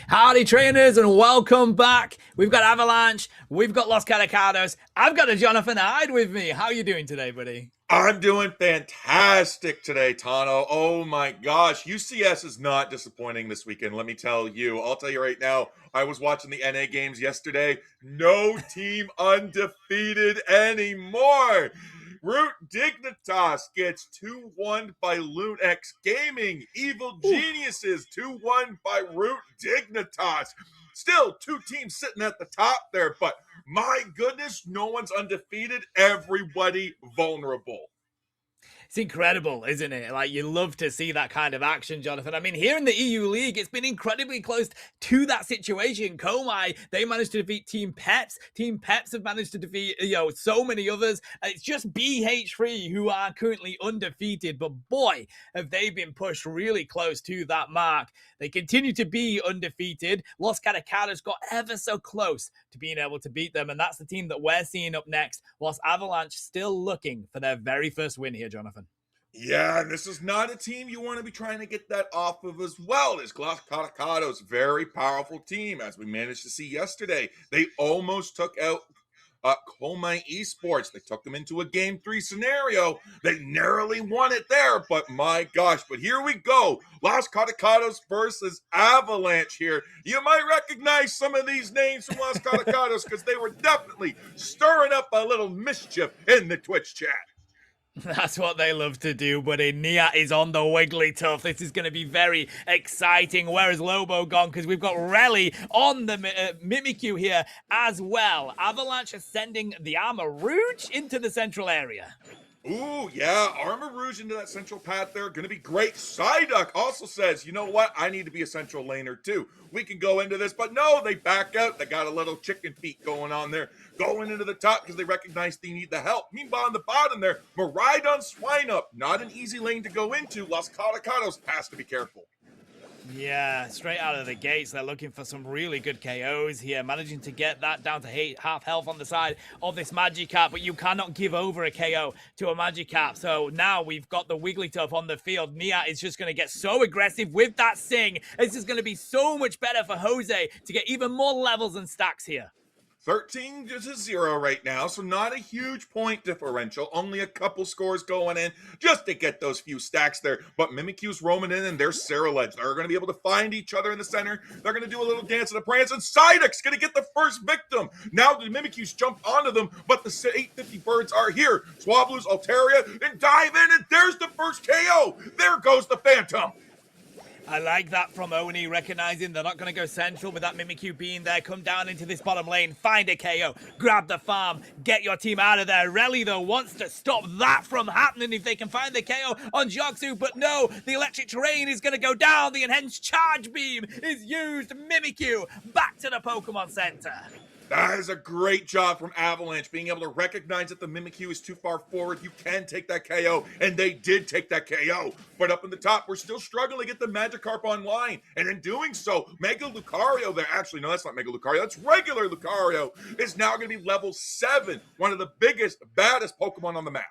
Howdy trainers and welcome back. We've got Avalanche, we've got Los Caducados, I've got a Jonathan Hyde with me. How are you doing today, buddy? I'm doing fantastic today, Tano. Oh my gosh, UCS is not disappointing this weekend, let me tell you. I'll tell you right now, I was watching the NA games yesterday. No team undefeated anymore. Root Dignitas gets 2-1 by Lunex Gaming. Evil Geniuses 2-1 by Root Dignitas. Still, two teams sitting at the top there, but my goodness, no one's undefeated. Everybody vulnerable. It's incredible, isn't it? Like, you love to see that kind of action, Jonathan. I mean, here in the EU League, it's been incredibly close to that situation. Komai, they managed to defeat Team Peps. Team Peps have managed to defeat, so many others. It's just BH3 who are currently undefeated, but boy, have they been pushed really close to that mark. They continue to be undefeated. Los Caducados got ever so close to being able to beat them, and that's the team that we're seeing up next, whilst Avalanche still looking for their very first win here, Jonathan. Yeah, and this is not a team you want to be trying to get that off of as well. This Los Caducados, very powerful team, as we managed to see yesterday. They almost took out Komai Esports. They took them into a Game 3 scenario. They narrowly won it there, but my gosh. But here we go. Los Caducados versus Avalanche here. You might recognize some of these names from Los Caducados because they were definitely stirring up a little mischief in the Twitch chat. That's what they love to do, buddy. Nia is on the Wigglytuff. This is going to be very exciting. Where is Lobo gone? Because we've got Relly on the Mimikyu here as well. Avalanche is sending the Armor Rouge into the central area. Ooh, yeah, Armor Rouge into that central path there. Going to be great. Psyduck also says, you know what? I need to be a central laner too. We can go into this, but no, they back out. They got a little chicken feet going on there. Going into the top because they recognize they need the help. Meanwhile, on the bottom there, Miraidon Swine Up. Not an easy lane to go into. Los Caducados has to be careful. Yeah, straight out of the gates, they're looking for some really good KOs here, managing to get that down to half health on the side of this Magikarp, but you cannot give over a KO to a Magikarp. So now we've got the Wigglytuff on the field. Nia is just going to get so aggressive with that Sing. This is going to be so much better for Jose to get even more levels and stacks here. 13 to 0 right now, so not a huge point differential. Only a couple scores going in just to get those few stacks there. But Mimikyu's roaming in, and there's Ceruledge. They're going to be able to find each other in the center. They're going to do a little dance of the prance, and Psyduck's going to get the first victim. Now the Mimikyu's jump onto them, but the 850 birds are here. Swablu's Altaria, and dive in, and there's the first KO. There goes the Phantom. I like that from Oni, recognizing they're not going to go central with that Mimikyu being there. Come down into this bottom lane, find a KO, grab the farm, get your team out of there. Relly, though, wants to stop that from happening if they can find the KO on Joksu, but no, the electric terrain is going to go down. The enhanced charge beam is used. Mimikyu back to the Pokemon Center. That is a great job from Avalanche, being able to recognize that the Mimikyu is too far forward. You can take that KO, and they did take that KO. But up in the top, we're still struggling to get the Magikarp online. And in doing so, Mega Lucario there, actually, no, that's not Mega Lucario, that's regular Lucario, is now going to be level 7, one of the biggest, baddest Pokemon on the map.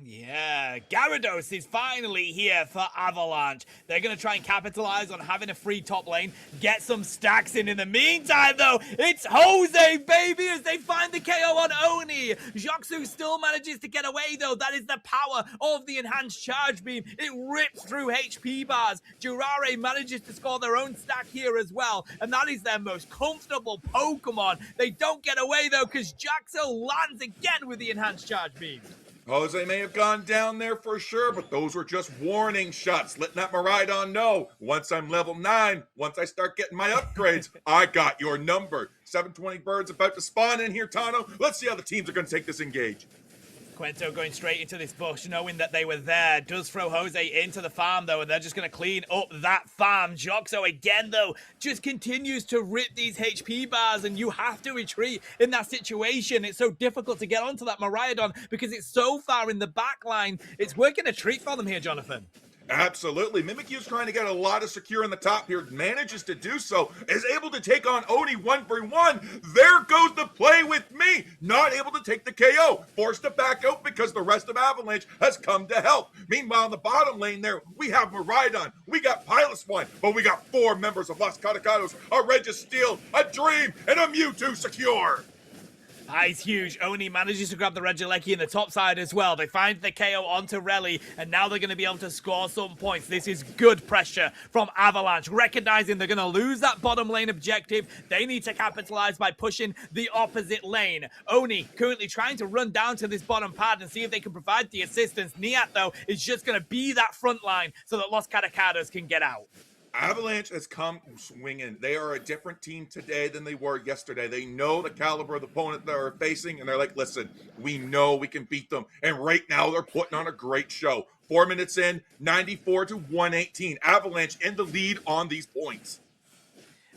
Yeah, Gyarados is finally here for Avalanche. They're going to try and capitalize on having a free top lane, get some stacks in. In the meantime, though, it's Jose, baby, as they find the KO on Oni. Joksu still manages to get away, though. That is the power of the enhanced charge beam. It rips through HP bars. Jurare manages to score their own stack here as well, and that is their most comfortable Pokemon. They don't get away, though, because Joksu lands again with the enhanced charge beam. Jose may have gone down there for sure, but those were just warning shots, letting that Miraidon know, once I'm level 9, once I start getting my upgrades, I got your number. 720 birds about to spawn in here, Tano. Let's see how the teams are going to take this engage. Quento going straight into this bush, knowing that they were there. Does throw Jose into the farm, though, and they're just going to clean up that farm. Jokso, again, though, just continues to rip these HP bars, and you have to retreat in that situation. It's so difficult to get onto that Miraidon because it's so far in the back line. It's working a treat for them here, Jonathan. Absolutely. Mimikyu's trying to get a lot of secure in the top here, manages to do so, is able to take on Oni 1v1. There goes the play with me. Not able to take the KO. Forced to back out because the rest of Avalanche has come to help. Meanwhile, in the bottom lane there, we have Miraidon, we got Piloswine, but we got 4 members of Los Caducados, a Registeel, a Dream, and a Mewtwo secure. That is huge. Oni manages to grab the Regieleki in the top side as well. They find the KO onto Reli, and now they're going to be able to score some points. This is good pressure from Avalanche, recognizing they're going to lose that bottom lane objective. They need to capitalize by pushing the opposite lane. Oni currently trying to run down to this bottom pad and see if they can provide the assistance. Niat, though, is just going to be that front line so that Los Caducados can get out. Avalanche has come swinging. They are a different team today than they were yesterday. They know the caliber of the opponent they're facing, and they're like, listen, we know we can beat them. And right now, they're putting on a great show. 4 minutes in, 94-118. Avalanche in the lead on these points.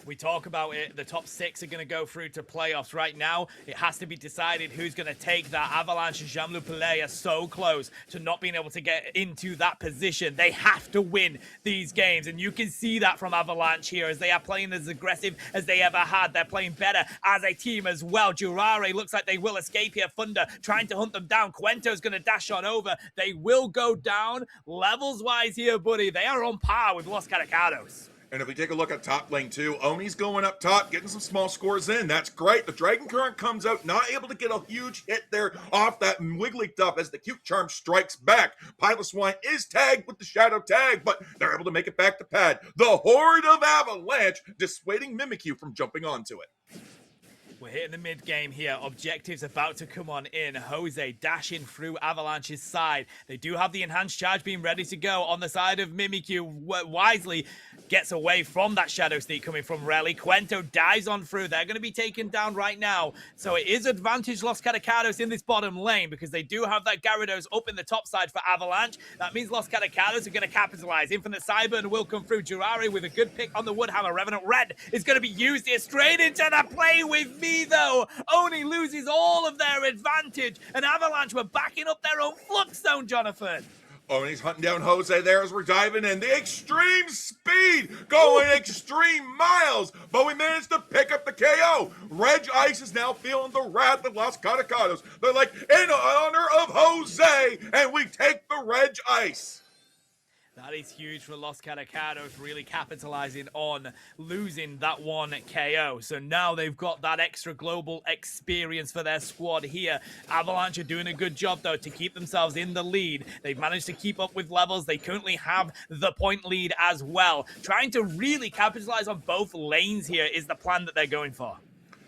We talk about it, the top 6 are going to go through to playoffs. Right now, it has to be decided who's going to take that. Avalanche and Jean-Luc Pelé are so close to not being able to get into that position. They have to win these games, and you can see that from Avalanche here as they are playing as aggressive as they ever had. They're playing better as a team as well. Jurare looks like they will escape here. Thunder trying to hunt them down. Quento's going to dash on over. They will go down levels-wise here, buddy. They are on par with Los Caducados. And if we take a look at top lane too, Oni's going up top, getting some small scores in. That's great. The Dragon Current comes out, not able to get a huge hit there off that Wigglytuff as the Cute Charm strikes back. Piloswine is tagged with the Shadow Tag, but they're able to make it back to pad. The Horde of Avalanche dissuading Mimikyu from jumping onto it. We're hitting the mid-game here. Objectives about to come on in. Jose dashing through Avalanche's side. They do have the enhanced charge beam ready to go on the side of Mimikyu. Wisely gets away from that Shadow Sneak coming from Reli. Quento dives on through. They're going to be taken down right now. So it is advantage Los Caducados in this bottom lane because they do have that Gyarados up in the top side for Avalanche. That means Los Caducados are going to capitalize. Infinite Cyburn will come through. Jurari with a good pick on the Woodhammer. Revenant Red is going to be used here straight into the play with me. Though Oni loses all of their advantage, and Avalanche were backing up their own flux zone, Jonathan. Oni's hunting down Jose there as we're diving in. The extreme speed going extreme miles, but we managed to pick up the KO. Reg Ice is now feeling the wrath of Los Caducados. They're like, in honor of Jose, and we take the Reg Ice. That is huge for Los Caducados, really capitalizing on losing that one KO. So now they've got that extra global experience for their squad here. Avalanche are doing a good job, though, to keep themselves in the lead. They've managed to keep up with levels. They currently have the point lead as well. Trying to really capitalize on both lanes here is the plan that they're going for.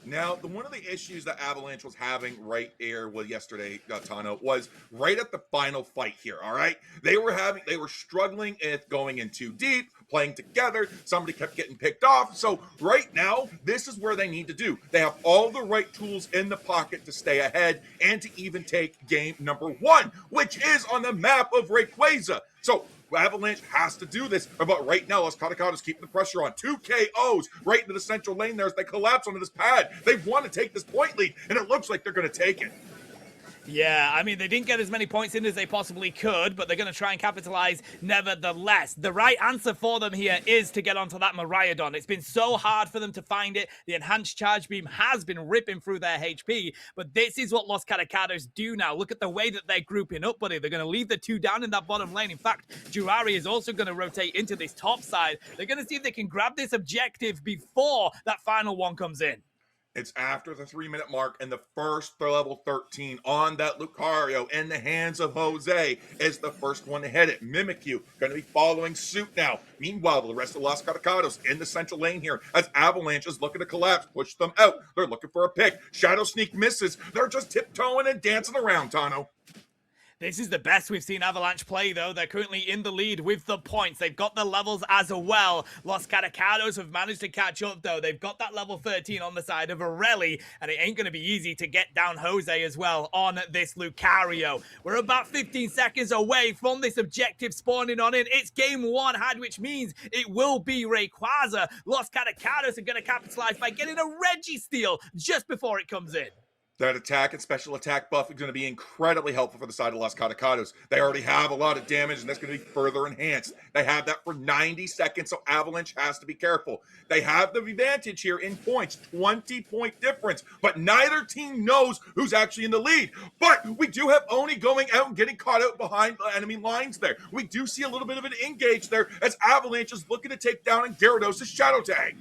Now, one of the issues that Avalanche was having right here with yesterday, Tano, was right at the final fight here, all right? They were struggling at going in too deep, playing together. Somebody kept getting picked off. So right now, this is where they need to do. They have all the right tools in the pocket to stay ahead and to even take game number 1, which is on the map of Rayquaza. So Avalanche has to do this, but right now, Los Caducados keeping the pressure on. 2 KOs right into the central lane there as they collapse onto this pad. They want to take this point lead, and it looks like they're going to take it. Yeah, I mean, they didn't get as many points in as they possibly could, but they're going to try and capitalize nevertheless. The right answer for them here is to get onto that Miraidon. It's been so hard for them to find it. The enhanced charge beam has been ripping through their HP, but this is what Los Caducados do now. Look at the way that they're grouping up, buddy. They're going to leave the 2 down in that bottom lane. In fact, Jurari is also going to rotate into this top side. They're going to see if they can grab this objective before that final one comes in. It's after the 3-minute mark, and the first level 13 on that Lucario in the hands of Jose is the first one to hit it. Mimikyu going to be following suit now. Meanwhile, the rest of Los Caducados in the central lane here as Avalanche is looking to collapse, push them out. They're looking for a pick. Shadow Sneak misses. They're just tiptoeing and dancing around, Tano. This is the best we've seen Avalanche play, though. They're currently in the lead with the points. They've got the levels as well. Los Caducados have managed to catch up, though. They've got that level 13 on the side of Reli, and it ain't going to be easy to get down Jose as well on this Lucario. We're about 15 seconds away from this objective spawning on in. It's game 1 had, which means it will be Rayquaza. Los Caducados are going to capitalize by getting a Registeel just before it comes in. That attack and special attack buff is going to be incredibly helpful for the side of Los Caducados. They already have a lot of damage, and that's going to be further enhanced. They have that for 90 seconds, so Avalanche has to be careful. They have the advantage here in points, 20-point difference, but neither team knows who's actually in the lead. But we do have Oni going out and getting caught out behind the enemy lines there. We do see a little bit of an engage there as Avalanche is looking to take down Gyarados' Shadow Tag.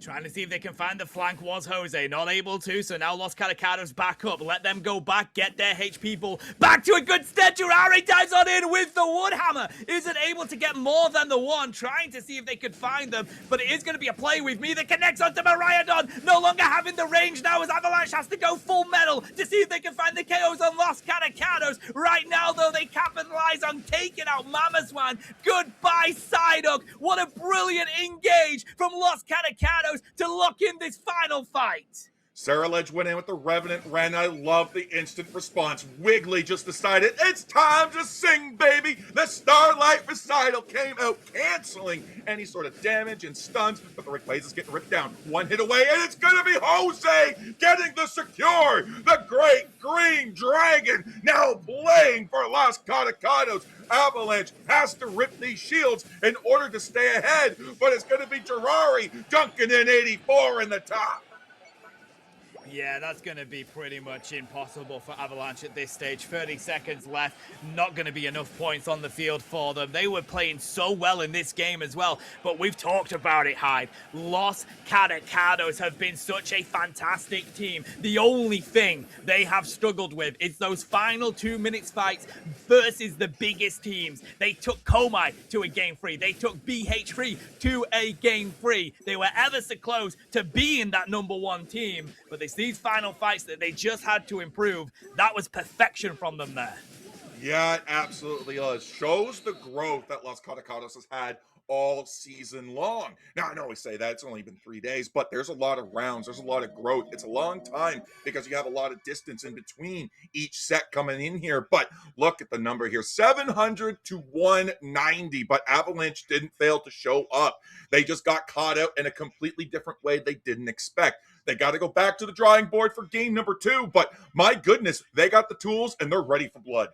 Trying to see if they can find the flank was Jose. Not able to, so now Los Caducados back up. Let them go back, get their HP pull back to a good stead. Jurari dives on in with the Woodhammer. Isn't able to get more than the one. Trying to see if they could find them, but it is going to be a play with me that connects onto Mariadon. No longer having the range now as Avalanche has to go full metal to see if they can find the KOs on Los Caducados. Right now, though, they capitalize on taking out Mamaswan. Goodbye, Psyduck. What a brilliant engage from Los Caducados to lock in this final fight. Sarah Ledge went in with the Revenant Ren. I love the instant response. Wiggly just decided, it's time to sing, baby. The Starlight Recital came out, canceling any sort of damage and stuns, but the Rick Blaze is getting ripped down. One hit away, and it's going to be Jose getting the secure. The Great Green Dragon now playing for Los Caducados. Avalanche has to rip these shields in order to stay ahead, but it's going to be Jurari dunking in 84 in the top. Yeah, that's going to be pretty much impossible for Avalanche at this stage. 30 seconds left. Not going to be enough points on the field for them. They were playing so well in this game as well, but we've talked about it, Hyde. Los Caducados have been such a fantastic team. The only thing they have struggled with is those final 2 minutes fights versus the biggest teams. They took Komai to a game 3. They took BH3 to a game 3. They were ever so close to being that number one team, but these final fights that they just had to improve, that was perfection from them there. Yeah, it absolutely is. Shows the growth that Los Caducados has had all season long. Now, I know we say that it's only been 3 days, but there's a lot of rounds. There's a lot of growth. It's a long time because you have a lot of distance in between each set coming in here. But look at the number here, 700 to 190. But Avalanche didn't fail to show up. They just got caught out in a completely different way they didn't expect. They got to go back to the drawing board for game number 2. But my goodness, they got the tools and they're ready for blood.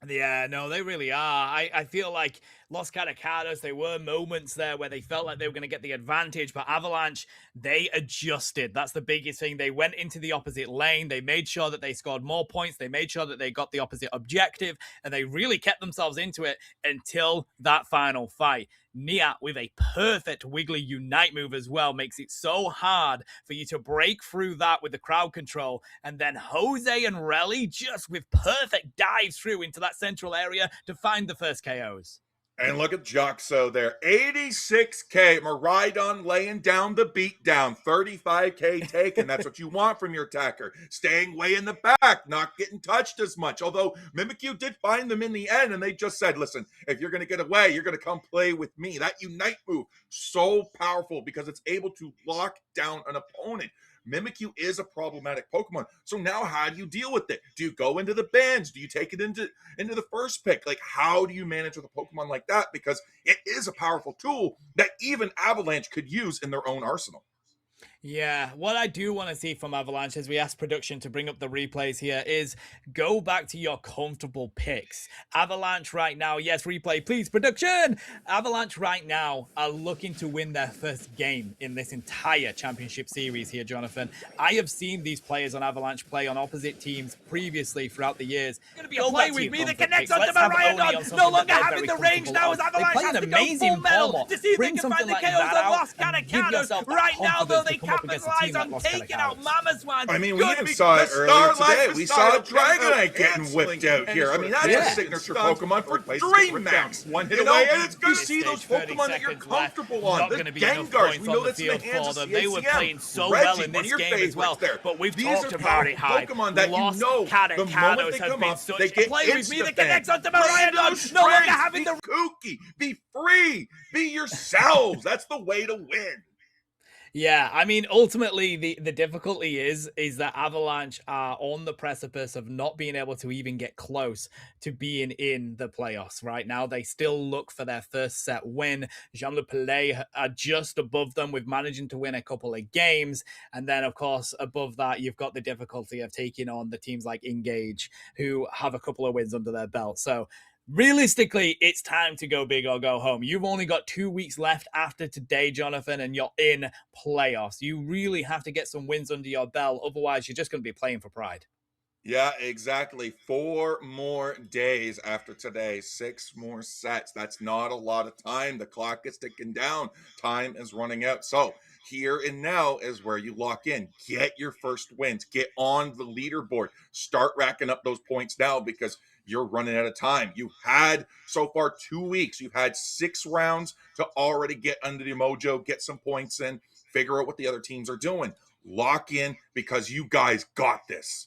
Yeah, no, they really are. I feel like Los Caducados, there were moments there where they felt like they were going to get the advantage, but Avalanche, they adjusted. That's the biggest thing. They went into the opposite lane. They made sure that they scored more points. They made sure that they got the opposite objective, and they really kept themselves into it until that final fight. Nia with a perfect Wiggly Unite move as well makes it so hard for you to break through that with the crowd control. And then Jose and Relly just with perfect dives through into that central area to find the first KOs. And look at Joxo there. 86K. Maridon laying down the beat down. 35K taken. That's what you want from your attacker. Staying way in the back, not getting touched as much. Although Mimikyu did find them in the end, and they just said, listen, if you're going to get away, you're going to come play with me. That Unite move, so powerful because it's able to lock down an opponent. Mimikyu is a problematic Pokemon. So now how do you deal with it? Do you go into the bans? Do you take it into the first pick? Like, how do you manage with a Pokemon like that? Because it is a powerful tool that even Avalanche could use in their own arsenal. Yeah, what I do want to see from Avalanche, as we ask production to bring up the replays here, is go back to your comfortable picks. Avalanche right now, yes, replay, please, production! Avalanche right now are looking to win their first game in this entire championship series here, Jonathan. I have seen these players on Avalanche play on opposite teams previously throughout the years. Going to be a play with me that connects onto Mariadon, no longer having the range now as Avalanche has to go full metal to see if they can find the KOs on Los Caducados. Right now, though, they capitalize on taking out Mamaswan. I mean, we even saw it earlier today. We saw Dragonite getting whipped out here. I mean, that's a signature Pokemon for Dream Max. One hit away, and it's good to see those Pokemon that you're comfortable on. The Gengars, we know that's in the hands of CSCM. They were playing so well in this game as well, but we've talked about it, Hyde. Pokemon that you know, the moment they come up, they get play with me that connects onto Mariadon, no longer having the kooky, be free, be yourselves. That's the way to win. Yeah, I mean, ultimately, the difficulty is that Avalanche are on the precipice of not being able to even get close to being in the playoffs right now. They still look for their first set win. Jean-Luc Pelé are just above them with managing to win a couple of games. And then, of course, above that, you've got the difficulty of taking on the teams like INGAGE, who have a couple of wins under their belt. So realistically, it's time to go big or go home. You've only got 2 weeks left after today, Jonathan, and you're in playoffs. You really have to get some wins under your belt. Otherwise, you're just going to be playing for pride. Yeah, exactly. 4 more days after today, 6 more sets. That's not a lot of time. The clock is ticking down. Time is running out. So, here and now is where you lock in. Get your first wins. Get on the leaderboard. Start racking up those points now because you're running out of time. You had so far 2 weeks. You've had 6 rounds to already get under the mojo, get some points in, figure out what the other teams are doing. Lock in because you guys got this.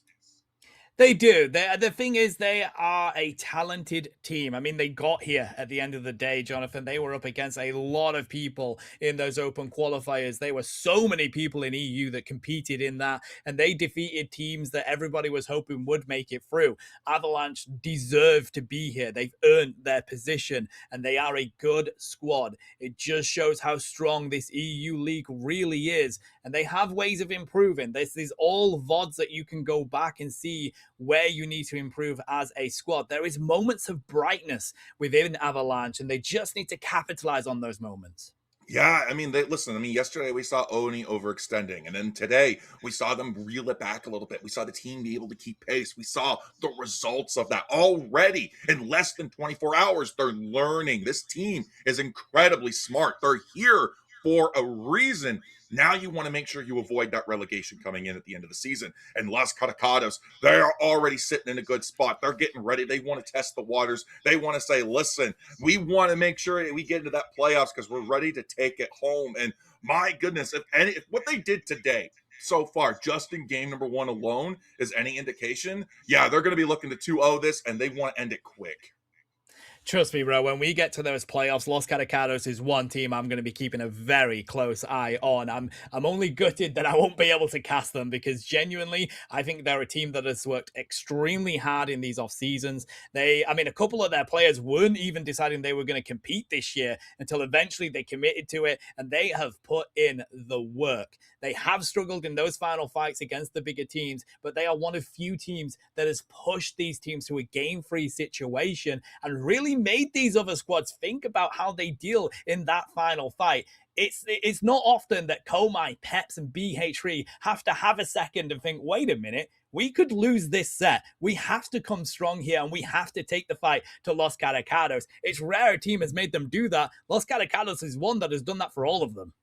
They do. The thing is, they are a talented team. I mean, they got here at the end of the day, Jonathan. They were up against a lot of people in those open qualifiers. There were so many people in EU that competed in that, and they defeated teams that everybody was hoping would make it through. Avalanche deserve to be here. They've earned their position, and they are a good squad. It just shows how strong this EU league really is, and they have ways of improving. This is all VODs that you can go back and see where you need to improve as a squad. There is moments of brightness within Avalanche, and they just need to capitalize on those moments. Yeah, I mean, listen. I mean, yesterday we saw Oni overextending, and then today we saw them reel it back a little bit. We saw the team be able to keep pace. We saw the results of that already in less than 24 hours. They're learning. This team is incredibly smart. They're here for a reason. Now you want to make sure you avoid that relegation coming in at the end of the season. And Las Caducados, they are already sitting in a good spot. They're getting ready. They want to test the waters. They want to say, listen, we want to make sure we get into that playoffs because we're ready to take it home. And my goodness, if what they did today so far, just in game number 1 alone, is any indication, yeah, they're going to be looking to 2-0 this, and they want to end it quick. Trust me, bro, when we get to those playoffs, Los Caducados is one team I'm going to be keeping a very close eye on. I'm only gutted that I won't be able to cast them because genuinely, I think they're a team that has worked extremely hard in these off seasons. A couple of their players weren't even deciding they were going to compete this year until eventually they committed to it, and they have put in the work. They have struggled in those final fights against the bigger teams, but they are one of few teams that has pushed these teams to a game-free situation and really made these other squads think about how they deal in that final fight. It's not often that Komai, Peps, and BH3 have to have a second and think, wait a minute, we could lose this set. We have to come strong here and we have to take the fight to Los Caducados. It's rare a team has made them do that. Los Caducados is one that has done that for all of them.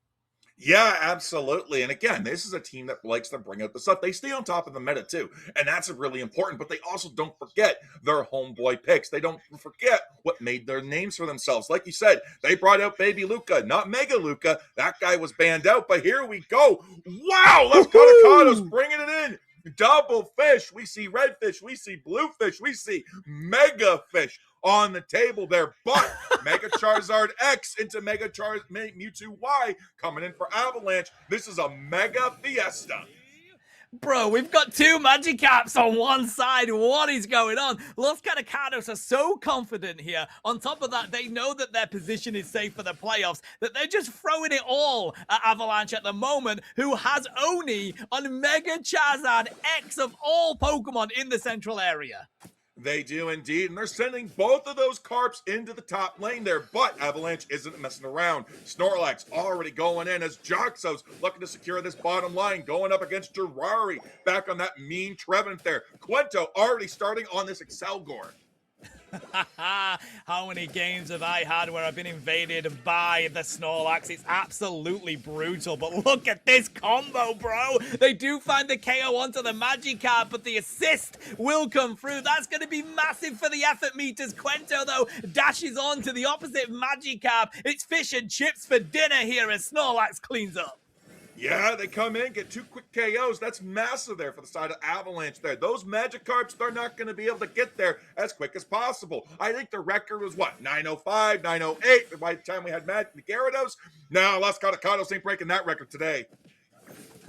Yeah, absolutely. And again, this is a team that likes to bring out the stuff. They stay on top of the meta too. And that's really important. But they also don't forget their homeboy picks. They don't forget what made their names for themselves. Like you said, they brought out Baby Luca, not Mega Luca. That guy was banned out. But here we go. Wow, Los Caducados bringing it in. Double fish. We see red fish. We see blue fish. We see mega fish on the table there. But Mega Charizard X into Mega Mewtwo Y coming in for Avalanche. This is a mega fiesta. Bro, we've got 2 Magikarps on one side. What is going on? Los Caducados are so confident here. On top of that, they know that their position is safe for the playoffs, that they're just throwing it all at Avalanche at the moment, who has Oni on Mega Charizard X of all Pokemon in the central area. They do indeed, and they're sending both of those Carps into the top lane there, but Avalanche isn't messing around. Snorlax already going in as Joxos looking to secure this bottom line, going up against Girari, back on that mean Trevenant there. Quento already starting on this Excelgor. How many games have I had where I've been invaded by the Snorlax? It's absolutely brutal, but look at this combo, bro. They do find the KO onto the Magikarp, but the assist will come through. That's going to be massive for the effort meters. Quento, though, dashes on to the opposite Magikarp. It's fish and chips for dinner here as Snorlax cleans up. Yeah, they come in, get 2 quick KOs. That's massive there for the side of Avalanche there. Those Magikarps, they're not going to be able to get there as quick as possible. I think the record was, what, 905, 908 by the time we had Gyarados? No, Los Caducados ain't breaking that record today.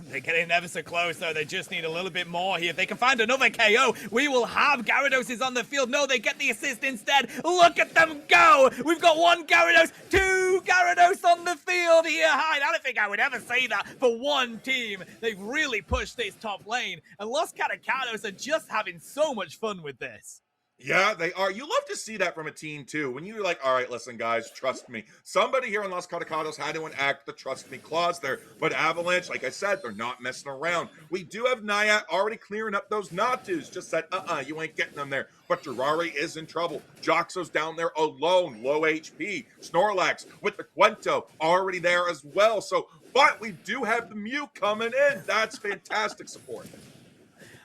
They're getting ever so close, though. They just need a little bit more here. If they can find another KO, we will have Gyarados is on the field. No, they get the assist instead. Look at them go. We've got 1 Gyarados, 2 Gyarados on the field here. I don't think I would ever say that for one team. They've really pushed this top lane, and Los Caducados are just having so much fun with this. Yeah, they are. You love to see that from a team, too. When you're like, all right, listen, guys, trust me. Somebody here in Los Caducados had to enact the trust me clause there. But Avalanche, like I said, they're not messing around. We do have Naya already clearing up those Natus. Just said, you ain't getting them there. But Jiraiya is in trouble. Joxo's down there alone, low HP. Snorlax with the Quento already there as well. But we do have the Mew coming in. That's fantastic support.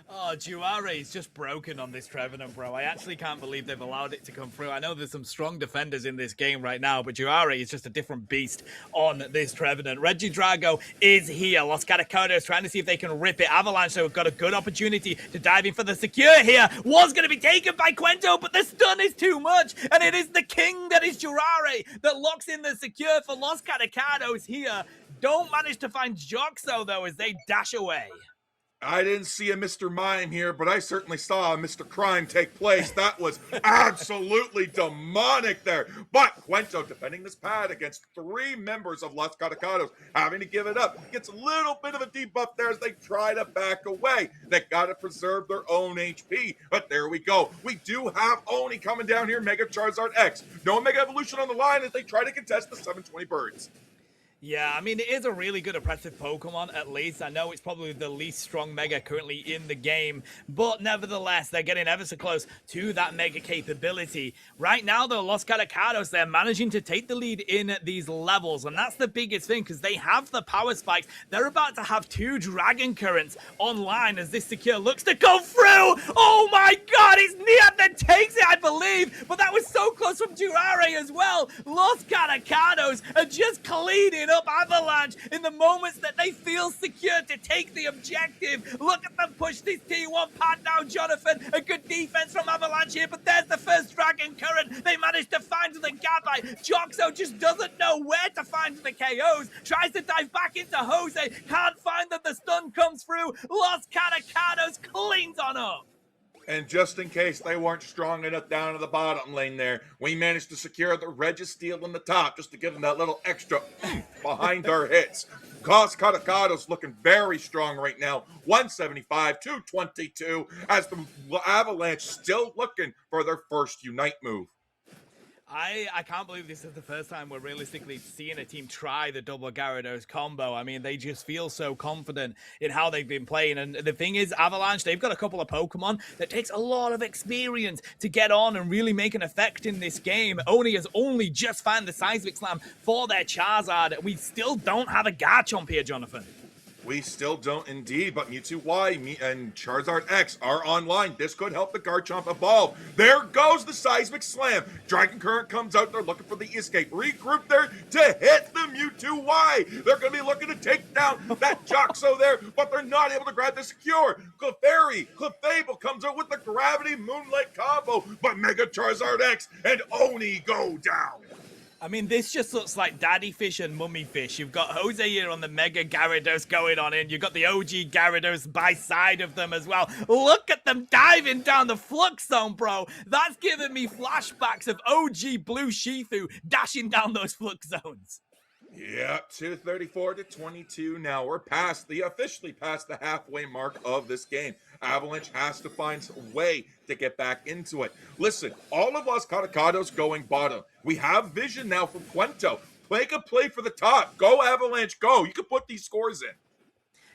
Oh, Juare is just broken on this Trevenant, bro. I actually can't believe they've allowed it to come through. I know there's some strong defenders in this game right now, but Juare is just a different beast on this Trevenant. Regidrago is here. Los Caducados trying to see if they can rip it. Avalanche, though, have got a good opportunity to dive in for the secure here. Was going to be taken by Quento, but the stun is too much, and it is the king that is Juare that locks in the secure for Los Caducados here. Don't manage to find Joxo, though, as they dash away. I didn't see a Mr. Mime here, but I certainly saw a Mr. Crime take place. That was absolutely demonic there. But Quento defending this pad against 3 members of Los Caducados, having to give it up. Gets a little bit of a debuff there as they try to back away. They got to preserve their own HP. But there we go. We do have Oni coming down here, Mega Charizard X. No Mega Evolution on the line as they try to contest the 720 birds. Yeah, I mean, it is a really good oppressive Pokemon, at least. I know it's probably the least strong Mega currently in the game, but nevertheless, they're getting ever so close to that Mega capability. Right now, though, Los Caducados, they're managing to take the lead in these levels, and that's the biggest thing, because they have the power spikes. They're about to have 2 Dragon Currents online as this secure looks to go through! Oh my god, it's Niat that takes it, I believe, but that was so close from Durare as well. Los Caducados are just cleaning up Avalanche in the moments that they feel secure to take the objective. Look at them push this T1 pad now, Jonathan. A good defense from Avalanche here, but there's the first Dragon Current. They managed to find the Gabai. Joxo just doesn't know where to find the KOs. Tries to dive back into Jose. Can't find them. The stun comes through. Los Caducados cleans on up. And just in case they weren't strong enough down to the bottom lane there, we managed to secure the Registeel in the top just to give them that little extra behind our hits. Los Caducados looking very strong right now. 175, 222, as the Avalanche still looking for their first Unite move. I can't believe this is the first time we're realistically seeing a team try the double Gyarados combo. I mean, they just feel so confident in how they've been playing. And the thing is, Avalanche, they've got a couple of Pokemon that takes a lot of experience to get on and really make an effect in this game. Oni has only just found the Seismic Slam for their Charizard. We still don't have a Garchomp here, Jonathan. We still don't indeed, but Mewtwo Y and Charizard X are online. This could help the Garchomp evolve. There goes the Seismic Slam. Dragon Current comes out. They're looking for the escape. Regroup there to hit the Mewtwo Y. They're going to be looking to take down that Joxo there, but they're not able to grab the secure. Clefable comes out with the Gravity Moonlight combo, but Mega Charizard X and Oni go down. I mean, this just looks like Daddy Fish and Mummy Fish. You've got Jose here on the Mega Gyarados going on in. You've got the OG Gyarados by side of them as well. Look at them diving down the Flux Zone, bro. That's giving me flashbacks of OG Blue Shifu dashing down those Flux Zones. Yeah, 234 to 22 now. We're officially past the halfway mark of this game. Avalanche has to find a way to get back into it. Listen, all of Los Caducados going bottom. We have vision now from Quento. Make a play for the top. Go Avalanche, go. You can put these scores in.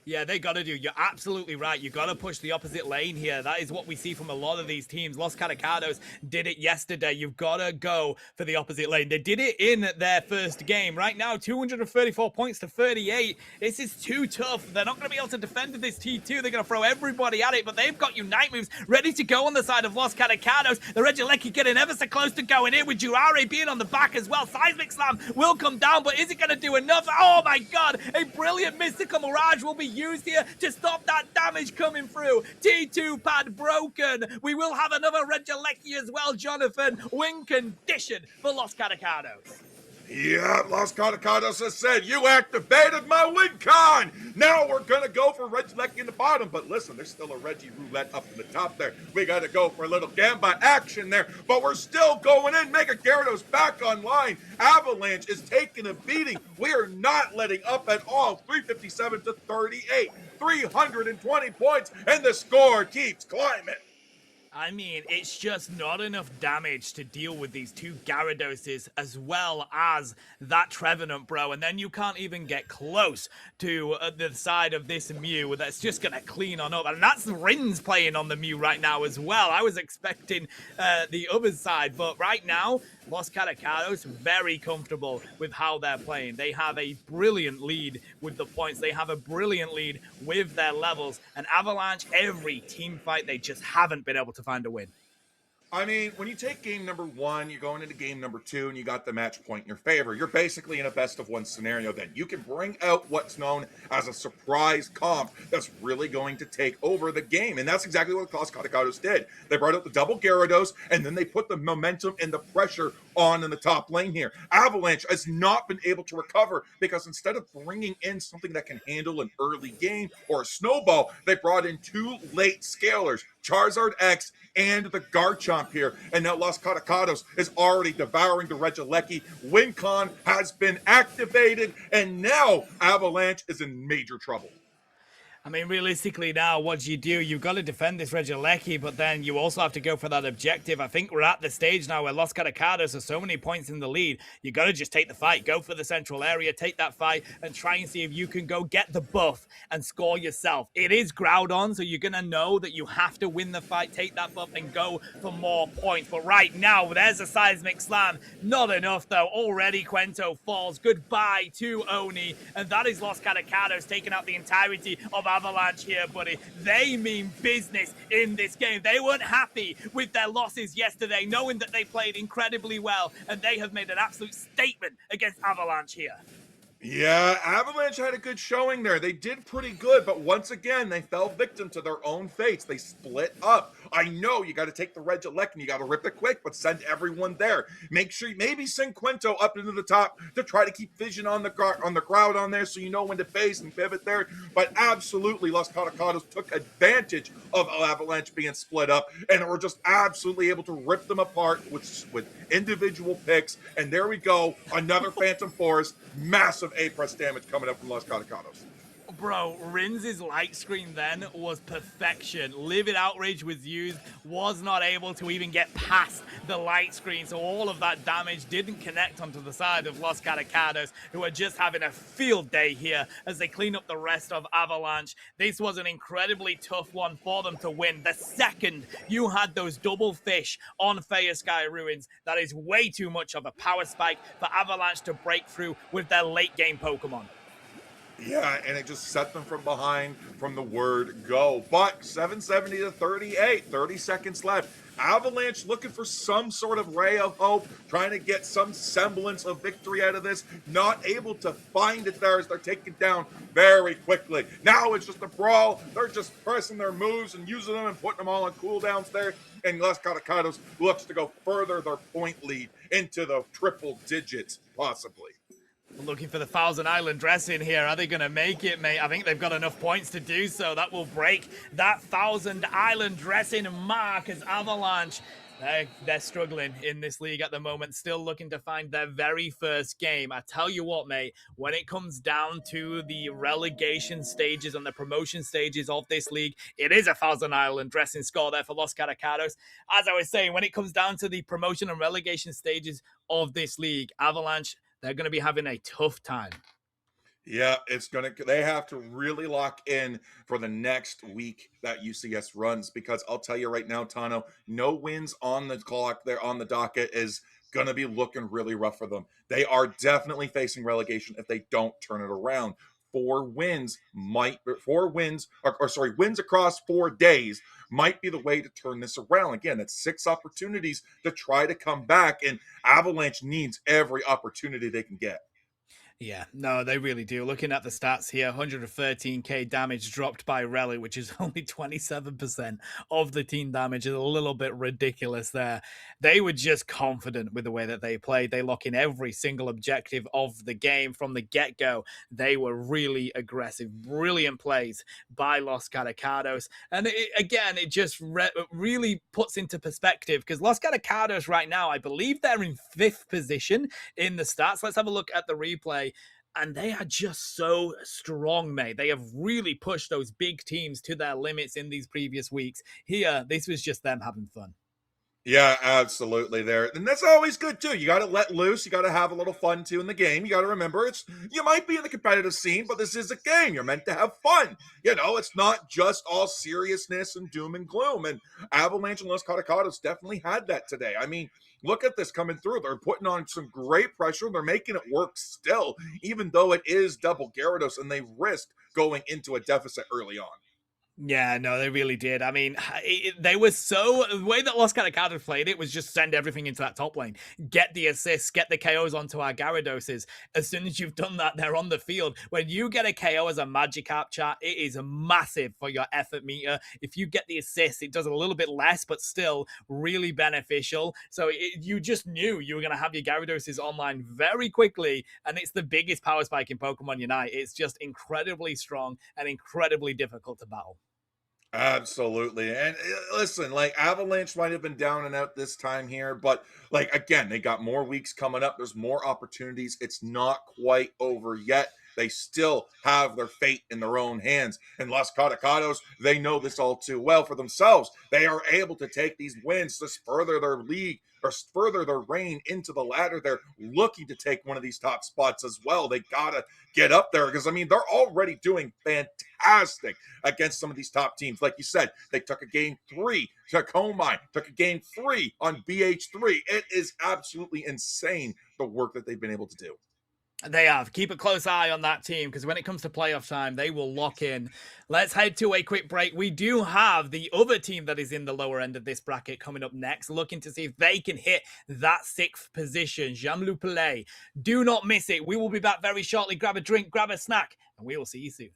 Yeah, they got to do. You're absolutely right. You got to push the opposite lane here. That is what we see from a lot of these teams. Los Caducados did it yesterday. You've got to go for the opposite lane. They did it in their first game. Right now, 234 points to 38. This is too tough. They're not going to be able to defend this T2. They're going to throw everybody at it, but they've got Unite moves ready to go on the side of Los Caducados. The Regieleki getting ever so close to going in with Jurare being on the back as well. Seismic Slam will come down, but is it going to do enough? Oh my god, a brilliant Mystical Mirage will be used here to stop that damage coming through. T2 pad broken. We will have another Regieleki as well, Jonathan. Win condition for Los Caducados. Yeah, Los Caducados has said, you activated my win con! Now we're gonna go for Regieleki in the bottom, but listen, there's still a Regi Roulette up in the top there. We gotta go for a little Gambit action there, but we're still going in. Mega Gyarados back online. Avalanche is taking a beating. We are not letting up at all. 357 to 38. 320 points, and the score keeps climbing. I mean, it's just not enough damage to deal with these two Gyarados as well as that Trevenant, bro. And then you can't even get close to the side of this Mew that's just going to clean on up. And that's Rins playing on the Mew right now as well. I was expecting the other side, but right now, Los Caducados very comfortable with how they're playing. They have a brilliant lead with the points. They have a brilliant lead with their levels. And Avalanche, every team fight, they just haven't been able to find a win. I mean, when you take game number one, you're going into game number two, and you got the match point in your favor. You're basically in a best of one scenario. Then you can bring out what's known as a surprise comp that's really going to take over the game. And that's exactly what Los Caducados did. They brought out the double Gyarados, and then they put the momentum and the pressure on in the top lane here. Avalanche has not been able to recover because instead of bringing in something that can handle an early game or a snowball, they brought in two late scalers, Charizard X and the Garchomp here. And now Los Caducados is already devouring the Regieleki. WinCon has been activated, and now Avalanche is in major trouble. I mean, realistically now, what do? You've got to defend this Regieleki, but then you also have to go for that objective. I think we're at the stage now where Los Caducados are so many points in the lead. You got to just take the fight. Go for the central area, take that fight, and try and see if you can go get the buff and score yourself. It is Groudon, so you're going to know that you have to win the fight, take that buff, and go for more points. But right now, there's a Seismic Slam. Not enough, though. Already, Quento falls. Goodbye to Oni, and that is Los Caducados taking out the entirety of Avalanche here, buddy. They mean business in this game. They weren't happy with their losses yesterday, knowing that they played incredibly well, and they have made an absolute statement against Avalanche here. Yeah, Avalanche had a good showing there. They did pretty good, but once again, they fell victim to their own fates. They split up. I know you got to take the Regieleki and you got to rip it quick, but send everyone there. Make sure you maybe send Quento up into the top to try to keep vision on the crowd on there so you know when to base and pivot there. But absolutely, Los Caducados took advantage of Avalanche being split up and were just absolutely able to rip them apart with individual picks. And there we go, another Phantom Forest, massive A-press damage coming up from Los Caducados. Bro, Rins' light screen then was perfection. Livid Outrage was used, was not able to even get past the light screen, so all of that damage didn't connect onto the side of Los Caducados, who are just having a field day here as they clean up the rest of Avalanche. This was an incredibly tough one for them to win. The second you had those double fish on Faya Sky Ruins, that is way too much of a power spike for Avalanche to break through with their late game Pokemon. Yeah, and it just set them from behind from the word go. But 770 to 38, 30 seconds left. Avalanche looking for some sort of ray of hope, trying to get some semblance of victory out of this. Not able to find it there as they're taken down very quickly. Now it's just a brawl. They're just pressing their moves and using them and putting them all on cooldowns there. And Los Caducados looks to go further their point lead into the triple digits, possibly. Looking for the Thousand Island dressing here. Are they going to make it, mate? I think they've got enough points to do so. That will break that Thousand Island dressing mark as Avalanche. They're struggling in this league at the moment, still looking to find their very first game. I tell you what, mate, when it comes down to the relegation stages and the promotion stages of this league, it is a Thousand Island dressing score there for Los Caducados. As I was saying, when it comes down to the promotion and relegation stages of this league, Avalanche, they're going to be having a tough time. Yeah, they have to really lock in for the next week that UCS runs because I'll tell you right now, Tano, no wins on the clock there on the docket is gonna be looking really rough for them. They are definitely facing relegation if they don't turn it around. Wins across 4 days might be the way to turn this around. Again, it's 6 opportunities to try to come back, and Avalanche needs every opportunity they can get. Yeah, no, they really do. Looking at the stats here, 113k damage dropped by Rally, which is only 27% of the team damage, is a little bit ridiculous there. They were just confident with the way that they played. They lock in every single objective of the game from the get-go. They were really aggressive, brilliant plays by Los Caducados. And again, it just really puts into perspective because Los Caducados right now, I believe they're in 5th position in the stats. Let's have a look at the replay. And they are just so strong, mate. They have really pushed those big teams to their limits in these previous weeks. Here, this was just them having fun. Yeah, absolutely. There, and that's always good too. You got to let loose. You got to have a little fun too in the game. You got to remember, you might be in the competitive scene, but this is a game. You're meant to have fun. It's not just all seriousness and doom and gloom. And Avalanche and Los Catacados definitely had that today. I mean, look at this coming through. They're putting on some great pressure. They're making it work still, even though it is double Gyarados, and they risked going into a deficit early on. Yeah, no, they really did. I mean, they were the way that Los Calicados played it was just send everything into that top lane, get the assists, get the KOs onto our Gyarados. As soon as you've done that, they're on the field. When you get a KO as a Magikarp chat, it is massive for your effort meter. If you get the assist, it does a little bit less, but still really beneficial. So you just knew you were going to have your Gyarados online very quickly, and it's the biggest power spike in Pokemon Unite. It's just incredibly strong and incredibly difficult to battle. Absolutely. And listen, like Avalanche might have been down and out this time here, but like again, they got more weeks coming up. There's more opportunities. It's not quite over yet. They still have their fate in their own hands. And Los Catacados, they know this all too well for themselves. They are able to take these wins to further their league or further their reign into the ladder. They're looking to take one of these top spots as well. They gotta get up there because I mean they're already doing fantastic against some of these top teams. Like you said, they took a game 3 to Comine, took a game 3 on BH3. It is absolutely insane the work that they've been able to do. They have. Keep a close eye on that team because when it comes to playoff time, they will lock in. Let's head to a quick break. We do have the other team that is in the lower end of this bracket coming up next, looking to see if they can hit that 6th position. Jean-Loup Pelé. Do not miss it. We will be back very shortly. Grab a drink, grab a snack, and we will see you soon.